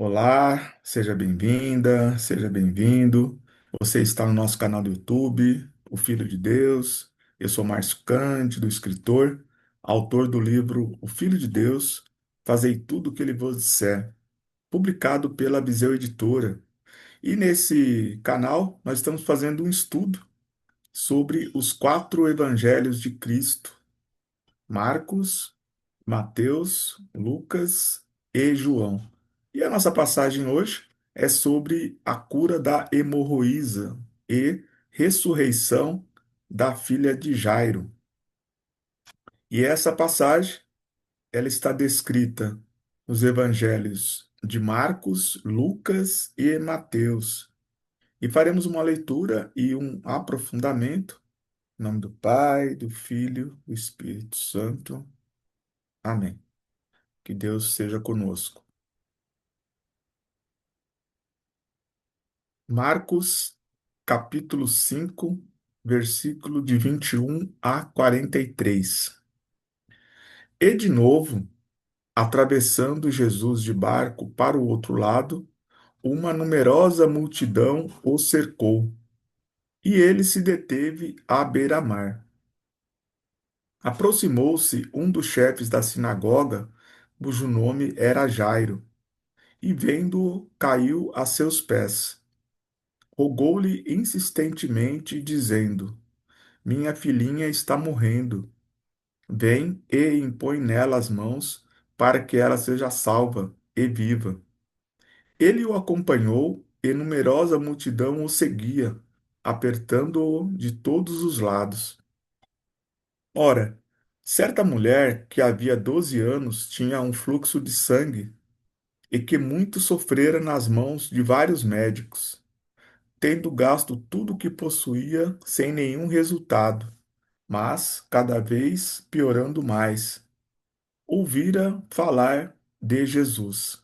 Olá, seja bem-vinda, seja bem-vindo. Você está no nosso canal do YouTube, O Filho de Deus. Eu sou Márcio Cândido, escritor, autor do livro O Filho de Deus, Fazei tudo o que ele vos disser, publicado pela Viseu Editora. E nesse canal nós estamos fazendo um estudo sobre os quatro evangelhos de Cristo: Marcos, Mateus, Lucas e João. E a nossa passagem hoje é sobre a cura da hemorroísa e ressurreição da filha de Jairo. E essa passagem, ela está descrita nos evangelhos de Marcos, Lucas e Mateus. E faremos uma leitura e um aprofundamento em nome do Pai, do Filho, do Espírito Santo. Amém. Que Deus seja conosco. Marcos, capítulo 5, versículo de 21 a 43. E de novo, atravessando Jesus de barco para o outro lado, uma numerosa multidão o cercou, e ele se deteve à beira-mar. Aproximou-se um dos chefes da sinagoga, cujo nome era Jairo, e vendo-o, caiu a seus pés. Rogou-lhe insistentemente, dizendo: Minha filhinha está morrendo. Vem e impõe nela as mãos, para que ela seja salva e viva. Ele o acompanhou e numerosa multidão o seguia, apertando-o de todos os lados. Ora, certa mulher que havia 12 anos tinha um fluxo de sangue e que muito sofrera nas mãos de vários médicos, tendo gasto tudo o que possuía sem nenhum resultado, mas cada vez piorando mais. Ouvira falar de Jesus.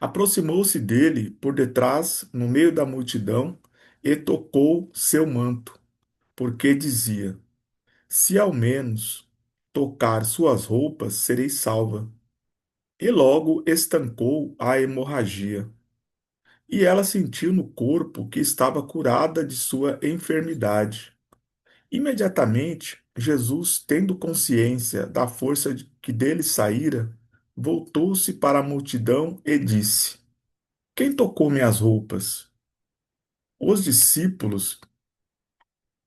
Aproximou-se dele por detrás, no meio da multidão, e tocou seu manto, porque dizia: Se ao menos tocar suas roupas, serei salva. E logo estancou a hemorragia. E ela sentiu no corpo que estava curada de sua enfermidade. Imediatamente, Jesus, tendo consciência da força que dele saíra, voltou-se para a multidão e disse: Quem tocou minhas roupas? Os discípulos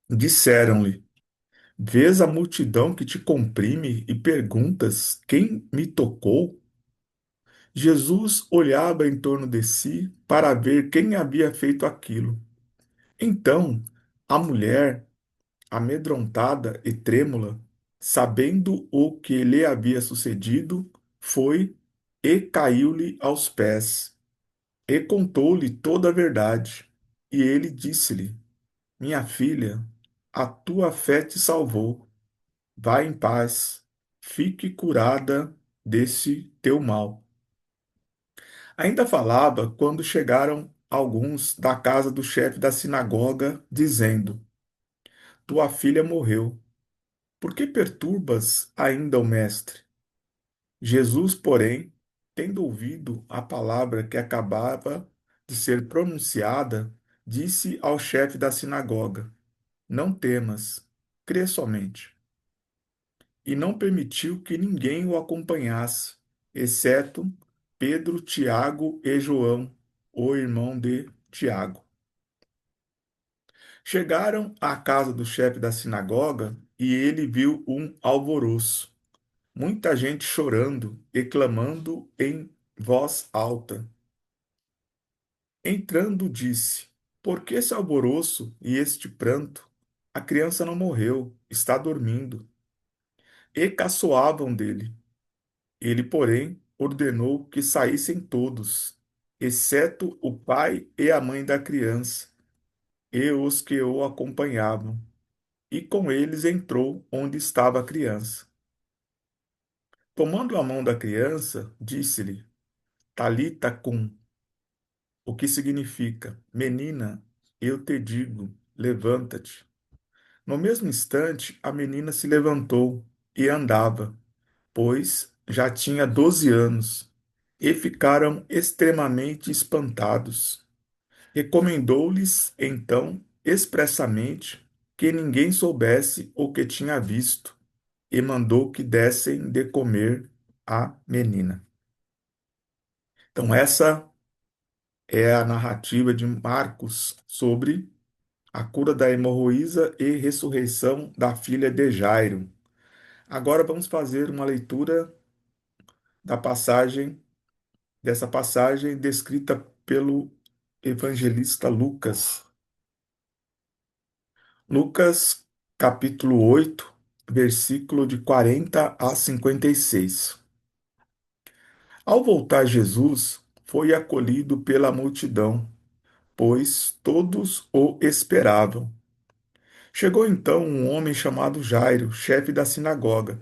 disseram-lhe: Vês a multidão que te comprime e perguntas: Quem me tocou? Jesus olhava em torno de si para ver quem havia feito aquilo. Então, a mulher, amedrontada e trêmula, sabendo o que lhe havia sucedido, foi e caiu-lhe aos pés, e contou-lhe toda a verdade. E ele disse-lhe: Minha filha, a tua fé te salvou. Vá em paz, fique curada desse teu mal. Ainda falava quando chegaram alguns da casa do chefe da sinagoga, dizendo: Tua filha morreu. Por que perturbas ainda o mestre? Jesus, porém, tendo ouvido a palavra que acabava de ser pronunciada, disse ao chefe da sinagoga: Não temas, crê somente. E não permitiu que ninguém o acompanhasse, exceto Pedro, Tiago e João, o irmão de Tiago. Chegaram à casa do chefe da sinagoga e ele viu um alvoroço, muita gente chorando e clamando em voz alta. Entrando, disse: Por que esse alvoroço e este pranto? A criança não morreu, está dormindo. E caçoavam dele. Ele, porém, ordenou que saíssem todos, exceto o pai e a mãe da criança, e os que o acompanhavam. E com eles entrou onde estava a criança. Tomando a mão da criança, disse-lhe: Talita cum, o que significa: Menina, eu te digo, levanta-te. No mesmo instante, a menina se levantou e andava, pois já tinha 12 anos, e ficaram extremamente espantados. Recomendou-lhes, então, expressamente que ninguém soubesse o que tinha visto e mandou que dessem de comer à menina. Então, essa é a narrativa de Marcos sobre a cura da hemorroísa e ressurreição da filha de Jairo. Agora vamos fazer uma leitura da passagem, dessa passagem descrita pelo evangelista Lucas. Lucas, capítulo 8, versículo de 40 a 56. Ao voltar Jesus, foi acolhido pela multidão, pois todos o esperavam. Chegou então um homem chamado Jairo, chefe da sinagoga.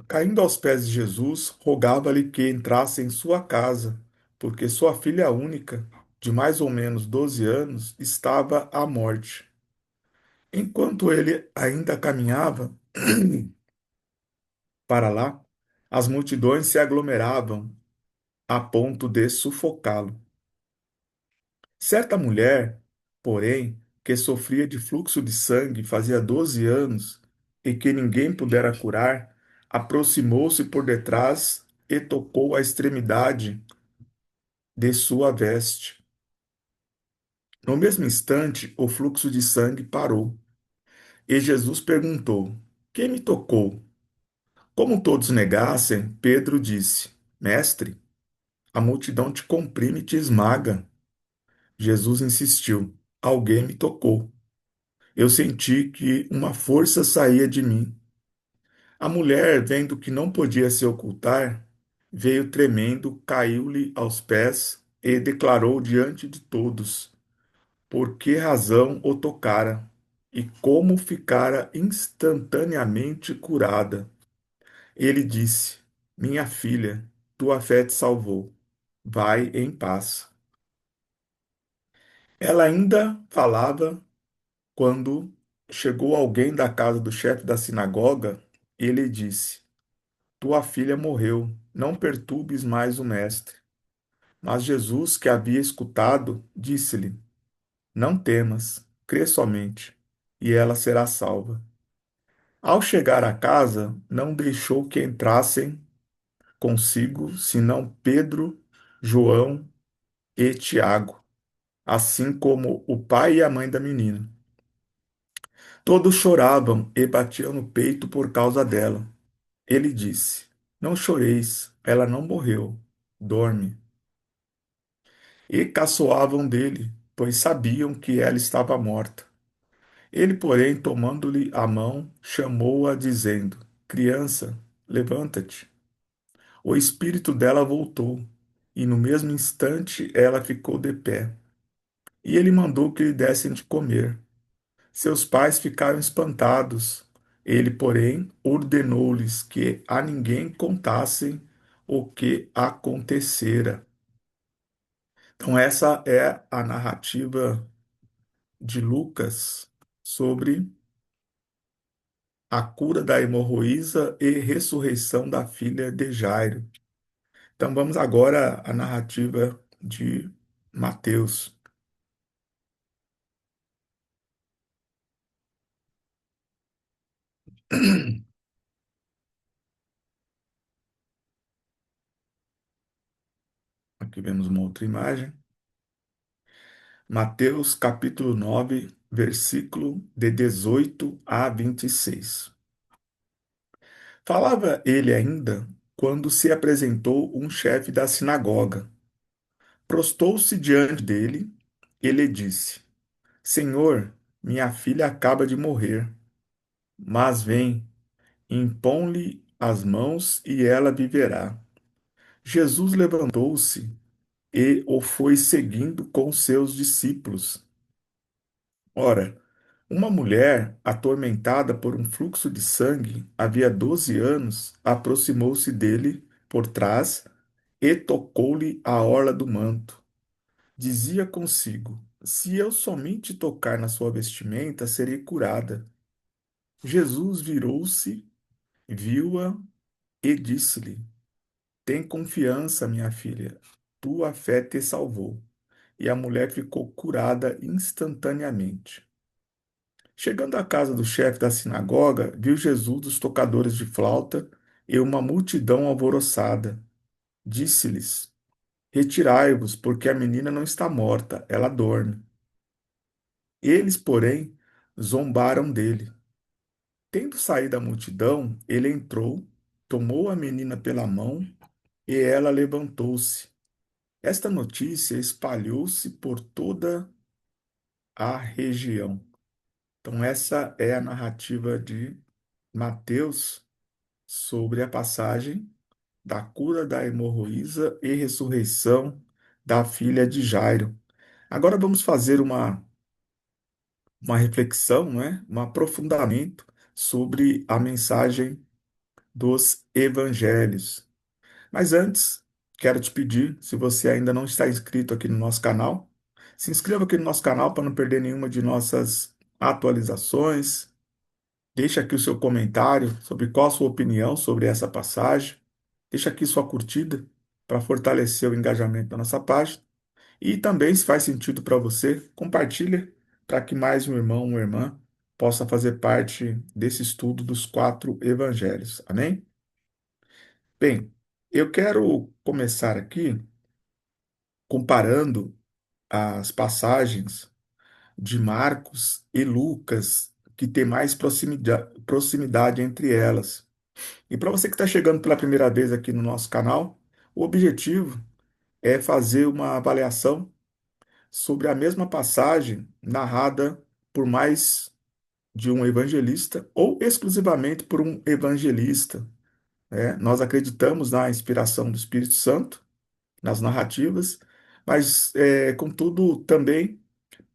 Caindo aos pés de Jesus, rogava-lhe que entrasse em sua casa, porque sua filha única, de mais ou menos 12 anos, estava à morte. Enquanto ele ainda caminhava para lá, as multidões se aglomeravam a ponto de sufocá-lo. Certa mulher, porém, que sofria de fluxo de sangue fazia 12 anos e que ninguém pudera curar, aproximou-se por detrás e tocou a extremidade de sua veste. No mesmo instante, o fluxo de sangue parou. E Jesus perguntou: Quem me tocou? Como todos negassem, Pedro disse: Mestre, a multidão te comprime e te esmaga. Jesus insistiu: Alguém me tocou. Eu senti que uma força saía de mim. A mulher, vendo que não podia se ocultar, veio tremendo, caiu-lhe aos pés e declarou diante de todos por que razão o tocara e como ficara instantaneamente curada. Ele disse: Minha filha, tua fé te salvou. Vai em paz. Ela ainda falava quando chegou alguém da casa do chefe da sinagoga. Ele disse: Tua filha morreu, não perturbes mais o mestre. Mas Jesus, que havia escutado, disse-lhe: Não temas, crê somente, e ela será salva. Ao chegar à casa, não deixou que entrassem consigo senão Pedro, João e Tiago, assim como o pai e a mãe da menina. Todos choravam e batiam no peito por causa dela. Ele disse: Não choreis, ela não morreu, dorme. E caçoavam dele, pois sabiam que ela estava morta. Ele, porém, tomando-lhe a mão, chamou-a, dizendo: Criança, levanta-te. O espírito dela voltou, e no mesmo instante ela ficou de pé. E ele mandou que lhe dessem de comer. Seus pais ficaram espantados. Ele, porém, ordenou-lhes que a ninguém contassem o que acontecera. Então, essa é a narrativa de Lucas sobre a cura da hemorroísa e ressurreição da filha de Jairo. Então, vamos agora à narrativa de Mateus. Aqui vemos uma outra imagem. Mateus capítulo 9, versículo de 18 a 26. Falava ele ainda quando se apresentou um chefe da sinagoga. Prostou-se diante dele e lhe disse: Senhor, minha filha acaba de morrer, mas vem, impõe-lhe as mãos e ela viverá. Jesus levantou-se e o foi seguindo com seus discípulos. Ora, uma mulher atormentada por um fluxo de sangue havia 12 anos aproximou-se dele por trás e tocou-lhe a orla do manto. Dizia consigo: Se eu somente tocar na sua vestimenta, serei curada. Jesus virou-se, viu-a e disse-lhe: Tem confiança, minha filha. Tua fé te salvou. E a mulher ficou curada instantaneamente. Chegando à casa do chefe da sinagoga, viu Jesus os tocadores de flauta e uma multidão alvoroçada. Disse-lhes: Retirai-vos, porque a menina não está morta, ela dorme. Eles, porém, zombaram dele. Tendo saído a multidão, ele entrou, tomou a menina pela mão e ela levantou-se. Esta notícia espalhou-se por toda a região. Então, essa é a narrativa de Mateus sobre a passagem da cura da hemorroísa e ressurreição da filha de Jairo. Agora vamos fazer uma reflexão, né? Um aprofundamento sobre a mensagem dos evangelhos. Mas antes, quero te pedir, se você ainda não está inscrito aqui no nosso canal, se inscreva aqui no nosso canal para não perder nenhuma de nossas atualizações. Deixa aqui o seu comentário sobre qual a sua opinião sobre essa passagem. Deixa aqui sua curtida para fortalecer o engajamento da nossa página. E também, se faz sentido para você, compartilha para que mais um irmão, uma irmã possa fazer parte desse estudo dos quatro evangelhos. Amém? Bem, eu quero começar aqui comparando as passagens de Marcos e Lucas, que tem mais proximidade entre elas. E para você que está chegando pela primeira vez aqui no nosso canal, o objetivo é fazer uma avaliação sobre a mesma passagem narrada por mais de um evangelista ou exclusivamente por um evangelista, né? Nós acreditamos na inspiração do Espírito Santo nas narrativas, mas, contudo, também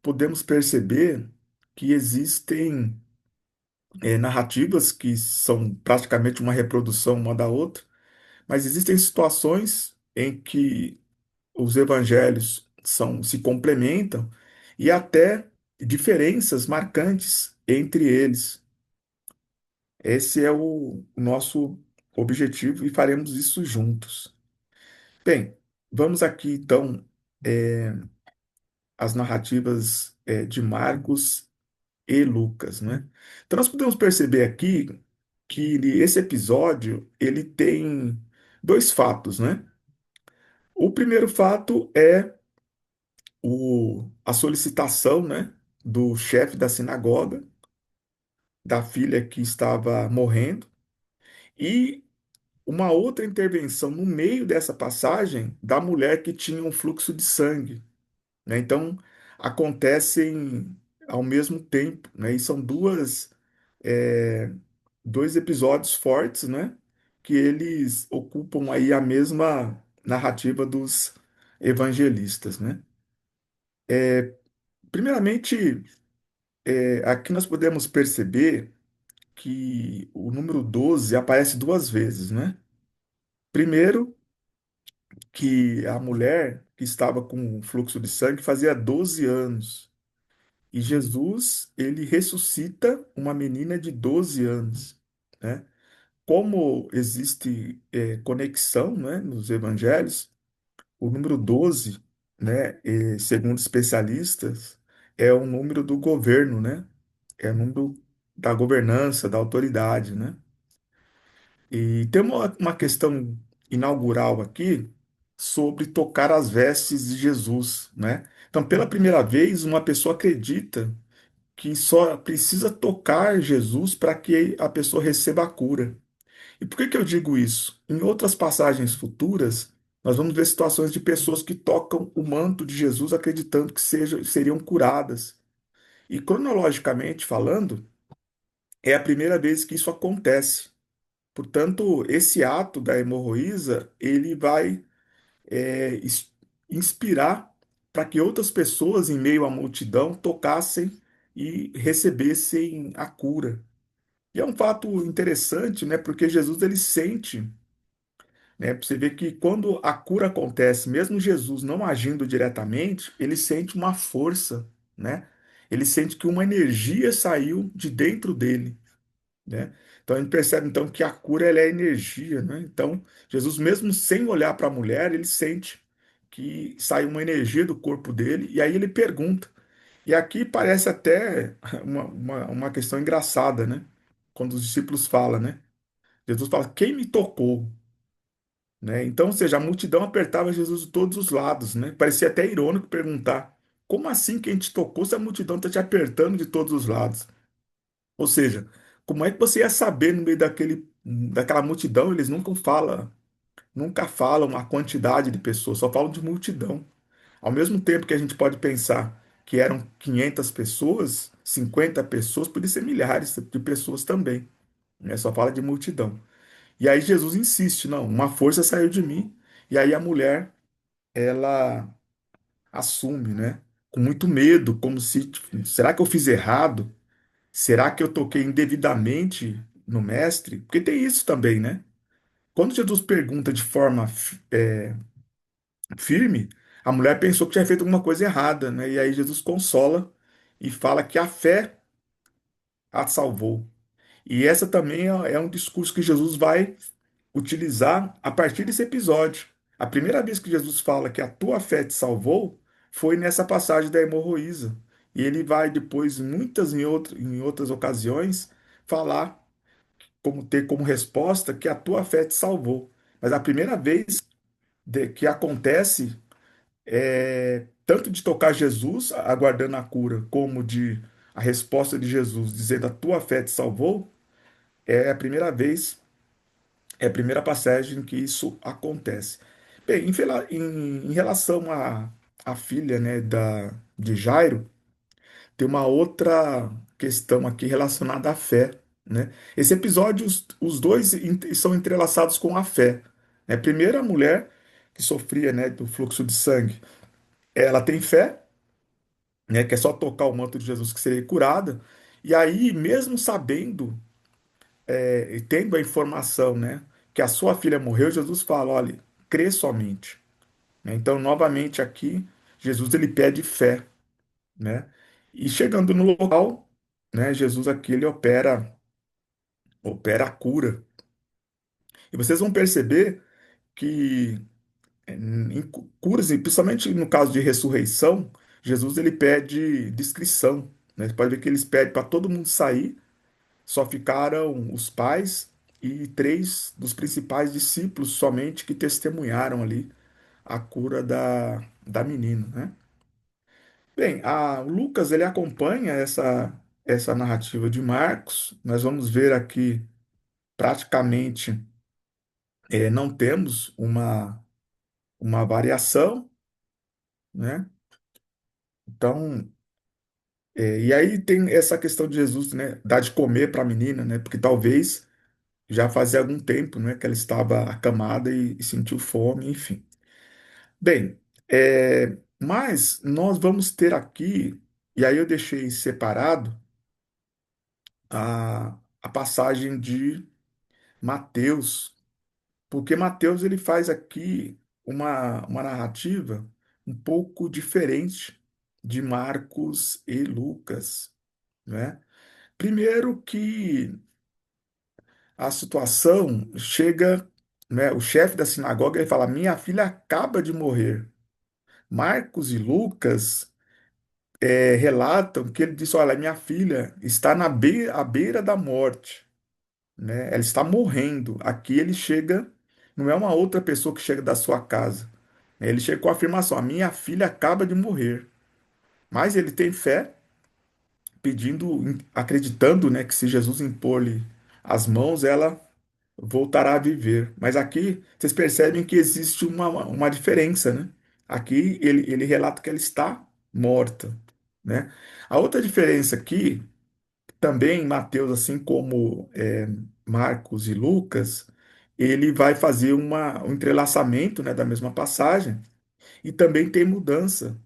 podemos perceber que existem, narrativas que são praticamente uma reprodução uma da outra, mas existem situações em que os evangelhos se complementam e até diferenças marcantes entre eles. Esse é o nosso objetivo e faremos isso juntos. Bem, vamos aqui então, é, as narrativas, de Marcos e Lucas, né? Então nós podemos perceber aqui que esse episódio ele tem dois fatos, né? O primeiro fato é a solicitação, né, do chefe da sinagoga, da filha que estava morrendo, e uma outra intervenção no meio dessa passagem da mulher que tinha um fluxo de sangue, né? Então, acontecem ao mesmo tempo, né? E são é, dois episódios fortes, né? Que eles ocupam aí a mesma narrativa dos evangelistas, né? Primeiramente, aqui nós podemos perceber que o número 12 aparece duas vezes, né? Primeiro, que a mulher que estava com fluxo de sangue fazia 12 anos. E Jesus, ele ressuscita uma menina de 12 anos, né? Como existe, conexão, né, nos evangelhos, o número 12, né, segundo especialistas, é o número do governo, né? É o número da governança, da autoridade, né? E tem uma questão inaugural aqui sobre tocar as vestes de Jesus, né? Então, pela primeira vez, uma pessoa acredita que só precisa tocar Jesus para que a pessoa receba a cura. E por que que eu digo isso? Em outras passagens futuras, nós vamos ver situações de pessoas que tocam o manto de Jesus acreditando que seriam curadas. E cronologicamente falando, é a primeira vez que isso acontece. Portanto, esse ato da hemorroísa, ele vai, inspirar para que outras pessoas, em meio à multidão, tocassem e recebessem a cura. E é um fato interessante, né? Porque Jesus ele sente, né? Você vê que quando a cura acontece, mesmo Jesus não agindo diretamente, ele sente uma força, né? Ele sente que uma energia saiu de dentro dele, né? Então a gente percebe então que a cura ela é energia, né? Então Jesus mesmo sem olhar para a mulher, ele sente que sai uma energia do corpo dele e aí ele pergunta. E aqui parece até uma questão engraçada, né? Quando os discípulos falam, né? Jesus fala, quem me tocou? Né? Então, ou seja, a multidão apertava Jesus de todos os lados, né? Parecia até irônico perguntar, como assim quem te tocou se a multidão está te apertando de todos os lados? Ou seja, como é que você ia saber no meio daquela multidão? Eles nunca falam a quantidade de pessoas, só falam de multidão. Ao mesmo tempo que a gente pode pensar que eram 500 pessoas, 50 pessoas, podia ser milhares de pessoas também, né? Só fala de multidão. E aí Jesus insiste, não, uma força saiu de mim. E aí a mulher, ela assume, né? Com muito medo, como se, tipo, será que eu fiz errado? Será que eu toquei indevidamente no mestre? Porque tem isso também, né? Quando Jesus pergunta de forma firme, a mulher pensou que tinha feito alguma coisa errada, né? E aí Jesus consola e fala que a fé a salvou. E essa também é um discurso que Jesus vai utilizar a partir desse episódio. A primeira vez que Jesus fala que a tua fé te salvou foi nessa passagem da hemorroísa. E ele vai depois, em outras ocasiões, falar, como ter como resposta que a tua fé te salvou. Mas a primeira vez que acontece, tanto de tocar Jesus, aguardando a cura, como de a resposta de Jesus dizendo a tua fé te salvou, é a primeira vez, é a primeira passagem que isso acontece. Bem, em relação à filha, né, de Jairo, tem uma outra questão aqui relacionada à fé, né? Esse episódio, os dois são entrelaçados com a fé, né? Primeiro, a mulher que sofria, né, do fluxo de sangue, ela tem fé, né, que é só tocar o manto de Jesus que seria curada, e aí, mesmo sabendo, e tendo a informação, né, que a sua filha morreu, Jesus fala, olha, crê somente, né? Então, novamente aqui, Jesus ele pede fé, né? E chegando no local, né, Jesus aqui ele opera a cura. E vocês vão perceber que em curas, e principalmente no caso de ressurreição, Jesus ele pede discrição, né? Você pode ver que eles pedem para todo mundo sair, só ficaram os pais e três dos principais discípulos somente que testemunharam ali a cura da menina, né? Bem, o Lucas ele acompanha essa narrativa de Marcos. Nós vamos ver aqui praticamente não temos uma variação, né? Então, e aí tem essa questão de Jesus, né? Dar de comer para a menina, né? Porque talvez já fazia algum tempo, né? Que ela estava acamada e sentiu fome, enfim. Bem, mas nós vamos ter aqui, e aí eu deixei separado a passagem de Mateus, porque Mateus ele faz aqui uma narrativa um pouco diferente de Marcos e Lucas, né? Primeiro que a situação chega, né, o chefe da sinagoga ele fala: "Minha filha acaba de morrer". Marcos e Lucas relatam que ele disse: "Olha, minha filha está à beira da morte, né? Ela está morrendo". Aqui ele chega, não é uma outra pessoa que chega da sua casa. Ele chega com a afirmação: a minha filha acaba de morrer. Mas ele tem fé, acreditando, né, que se Jesus impor-lhe as mãos, ela voltará a viver. Mas aqui vocês percebem que existe uma diferença, né? Aqui ele relata que ela está morta, né? A outra diferença aqui, também em Mateus, assim como Marcos e Lucas, ele vai fazer um entrelaçamento, né, da mesma passagem, e também tem mudança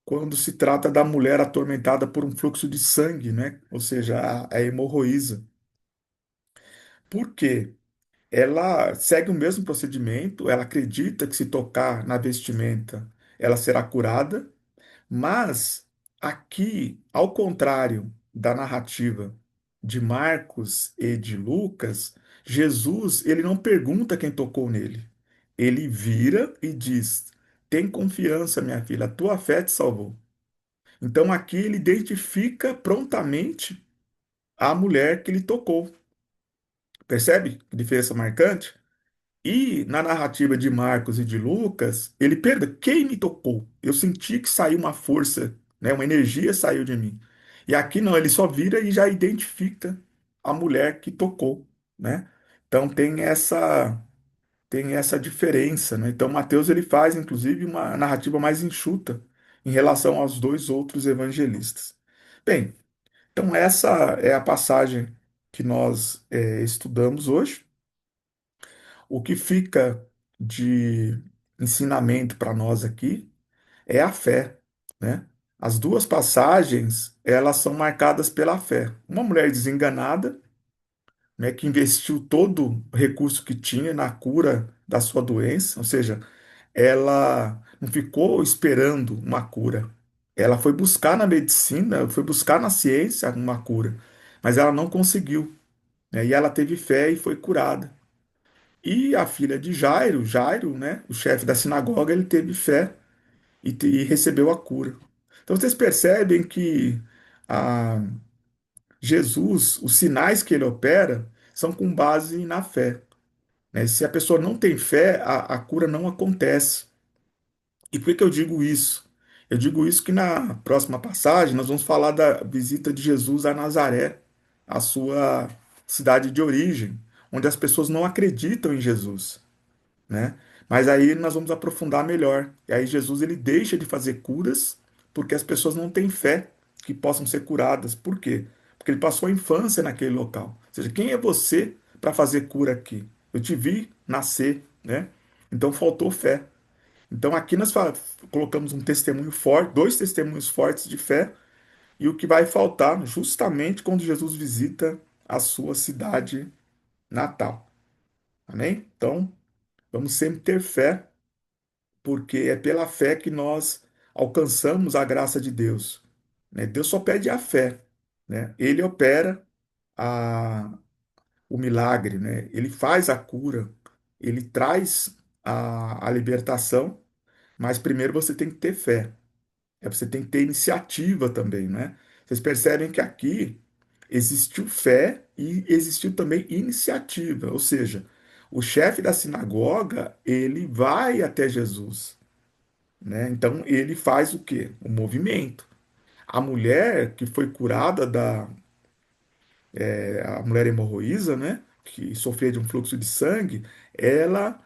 quando se trata da mulher atormentada por um fluxo de sangue, né? Ou seja, a hemorroísa. Por quê? Ela segue o mesmo procedimento, ela acredita que se tocar na vestimenta, ela será curada, mas aqui, ao contrário da narrativa de Marcos e de Lucas, Jesus, ele não pergunta quem tocou nele. Ele vira e diz: Tem confiança, minha filha, a tua fé te salvou. Então aqui ele identifica prontamente a mulher que ele tocou. Percebe que diferença marcante? E na narrativa de Marcos e de Lucas, ele pergunta: quem me tocou? Eu senti que saiu uma força, né? Uma energia saiu de mim. E aqui não, ele só vira e já identifica a mulher que tocou, né? Então tem essa diferença, né? Então Mateus ele faz inclusive uma narrativa mais enxuta em relação aos dois outros evangelistas. Bem, então essa é a passagem que nós estudamos hoje. O que fica de ensinamento para nós aqui é a fé, né? As duas passagens, elas são marcadas pela fé. Uma mulher desenganada, né, que investiu todo o recurso que tinha na cura da sua doença, ou seja, ela não ficou esperando uma cura. Ela foi buscar na medicina, foi buscar na ciência uma cura, mas ela não conseguiu, né? E ela teve fé e foi curada. E a filha de Jairo, Jairo, né, o chefe da sinagoga, ele teve fé e recebeu a cura. Então vocês percebem que a Jesus, os sinais que ele opera, são com base na fé, né? Se a pessoa não tem fé, a cura não acontece. E por que eu digo isso? Eu digo isso que na próxima passagem nós vamos falar da visita de Jesus a Nazaré, a sua cidade de origem, onde as pessoas não acreditam em Jesus, né? Mas aí nós vamos aprofundar melhor. E aí Jesus ele deixa de fazer curas porque as pessoas não têm fé que possam ser curadas. Por quê? Porque ele passou a infância naquele local. Ou seja, quem é você para fazer cura aqui? Eu te vi nascer, né? Então faltou fé. Então aqui nós colocamos um testemunho forte, dois testemunhos fortes de fé, e o que vai faltar justamente quando Jesus visita a sua cidade natal. Amém? Então, vamos sempre ter fé, porque é pela fé que nós alcançamos a graça de Deus, né? Deus só pede a fé, né? Ele opera a, o milagre, né? Ele faz a cura, ele traz a libertação, mas primeiro você tem que ter fé. Você tem que ter iniciativa também, né? Vocês percebem que aqui existiu fé e existiu também iniciativa, ou seja, o chefe da sinagoga, ele vai até Jesus, né? Então ele faz o quê? O movimento. A mulher que foi curada a mulher hemorroísa, né? Que sofria de um fluxo de sangue, ela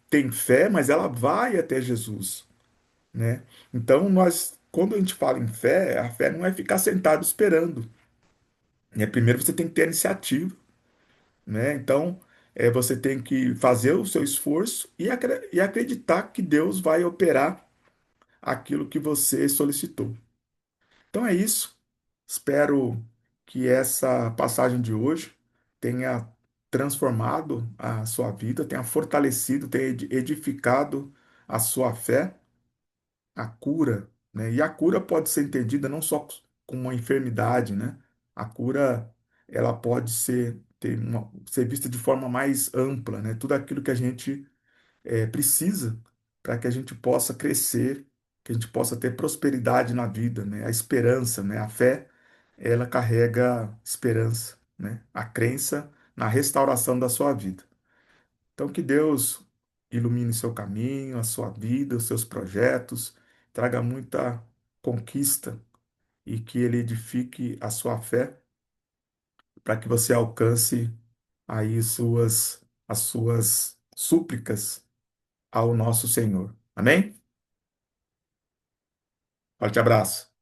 tem fé, mas ela vai até Jesus, né? Então quando a gente fala em fé, a fé não é ficar sentado esperando, né? Primeiro você tem que ter a iniciativa, né? Então você tem que fazer o seu esforço e acreditar que Deus vai operar aquilo que você solicitou. Então é isso. Espero que essa passagem de hoje tenha transformado a sua vida, tenha fortalecido, tenha edificado a sua fé, a cura, né? E a cura pode ser entendida não só como uma enfermidade, né? A cura, ela pode ser vista de forma mais ampla, né? Tudo aquilo que a gente precisa para que a gente possa crescer, que a gente possa ter prosperidade na vida, né? A esperança, né? A fé, ela carrega esperança, né? A crença na restauração da sua vida. Então, que Deus ilumine seu caminho, a sua vida, os seus projetos, traga muita conquista e que Ele edifique a sua fé para que você alcance aí as suas súplicas ao nosso Senhor. Amém? Forte abraço.